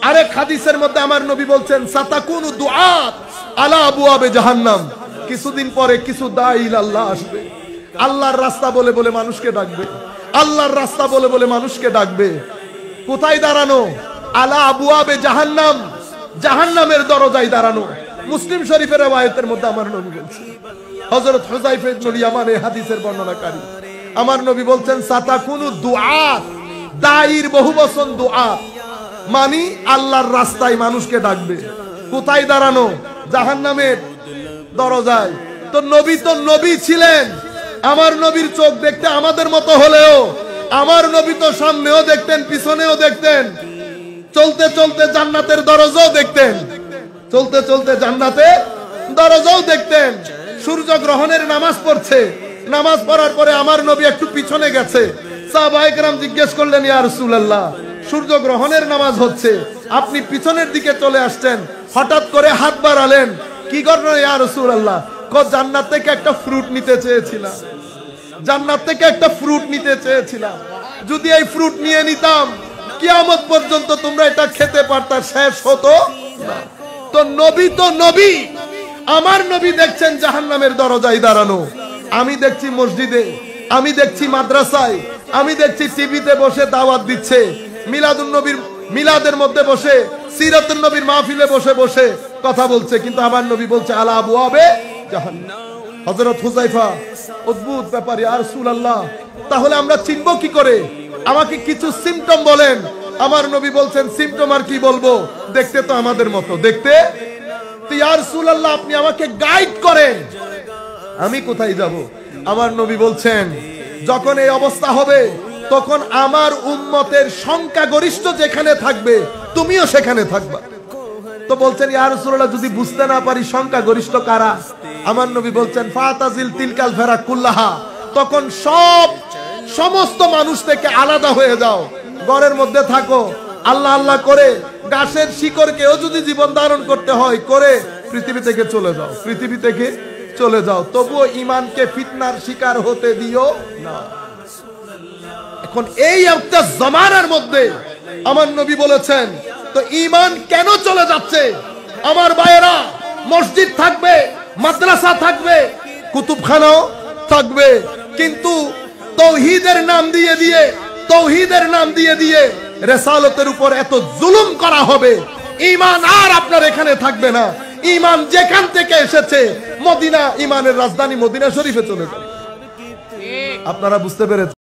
আরেক হাদিসের মধ্যে আমার নবী বলছেন সাতাকুনু দুআত আলা আবওয়াবে জাহান্নাম, কিছুদিন পরে কিছু দাঈ ইলাল্লাহ আসবে, আল্লাহর রাস্তা বলে বলে মানুষকে ডাকবে, আল্লাহর রাস্তা বলে বলে মানুষকে ডাকবে। কোথায় দাঁড়ানো? আলা আবওয়াবে জাহান্নাম, জাহান্নামের দরজায় দাঁড়ানো। মুসলিম শরীফের রওয়ায়াতের মধ্যে আমার নবী বলছেন, হযরত হুযায়ফা ইবনে ইয়ামান এই হাদিসের বর্ণনাকারী, আমার নবী বলছেন সাতাকুনু দুআত, দাঈর বহুবচন দুআত, মানে আল্লাহর রাস্তায় মানুষকে ডাকবে। কোথায় দাঁড়ানো? জাহান্নামের দরজায়। তো নবী ছিলেন, আমার নবীর চোখ দেখতে আমাদের মতো হলেও আমার নবী তো সামনেও দেখতেন পিছনেও দেখতেন, চলতে চলতে জান্নাতের দরজাও দেখতেন, চলতে চলতে জান্নাতের দরজাও দেখতেন। সূর্য গ্রহণের নামাজ পড়ছে, নামাজ পড়ার পরে আমার নবী একটু পিছনে গেছে, সাহাবায়ে কেরাম জিজ্ঞেস করলেন ইয়া রাসূলুল্লাহ সূর্য গ্রহণের নামাজ হচ্ছে, আপনি পিছনের দিকে চলে আসছেন, হঠাৎ করে হাত বাড়ালেন, কি করলেন ইয়া রাসূলুল্লাহ? জান্নাত থেকে একটা ফ্রুট নিতে চেয়েছিলাম, জান্নাত থেকে একটা ফ্রুট নিতে চেয়েছিলাম, যদি এই ফ্রুট নিয়ে নিতাম কিয়ামত পর্যন্ত তোমরা এটা খেতে পারতা, শেষ হতো না। তো নবী, আমার নবী দেখছেন জাহান্নামের দরজায় দাঁড়ানো, আমি দেখছি মসজিদে, আমি দেখছি মাদ্রাসায়, আমি দেখছি টিভিতে বসে দাওয়াত দিচ্ছে, মিলাদুন নবীর মিলাদের মধ্যে বসে, সিরাতুন নবীর মাহফিলে বসে বসে কথা বলছে, কিন্তু আমার নবী বলছে আলা আবওয়াবে জাহান্নাম। হযরত হুযায়ফা, অদ্ভুত ব্যাপার ইয়া রাসূলুল্লাহ, তাহলে আমরা চিনব কি করে? আমাকে কিছু সিম্পটম বলেন। আমার নবী বলছেন সিম্পটম আর কি বলবো, দেখতে তো আমাদের মতো দেখতে। তো ইয়া রাসূলুল্লাহ আপনি আমাকে গাইড করেন, আমি কোথায় যাব? আমার নবী বলছেন যখন এই অবস্থা হবে তখন আমার উম্মতের সংখ্যাগরিষ্ঠ যেখানে থাকবে তুমিও সেখানে থাকবা। তো বলছেন ইয়া রাসূলুল্লাহ যদি বুঝতে না পারি সংখ্যাগরিষ্ঠ কারা? আমার নবী বলছেন ফাতাজিল তিলকাল ফিরাক কুল্লাহা, তখন সমস্ত মানুষ থেকে আলাদা হয়ে যাও, ঘরের মধ্যে থাকো, আল্লাহ আল্লাহ করে গাছের শিকড়কেও যদি জীবন ধারণ করতে হয় করে পৃথিবী থেকে চলে যাও, পৃথিবী থেকে চলে যাও, তবুও ঈমানকে ফিতনার শিকার হতে দিও না। এখন এই একটা জামানার মধ্যে আমার নবী বলেছেন তো ঈমান কেন চলে যাচ্ছে? আমার ভাইয়েরা, মসজিদ থাকবে, মাদ্রাসা থাকবে, কুতুবখানাও থাকবে, কিন্তু তাওহীদের নাম দিয়ে দিয়ে রিসালাতের উপর এত জুলুম করা হবে, ঈমান আর আপনার এখানে থাকবে না। ঈমান যেখান থেকে এসেছে মদিনা, ঈমানের রাজধানী মদিনা শরীফে চলে যাবে। আপনারা বুঝতে পেরেছেন?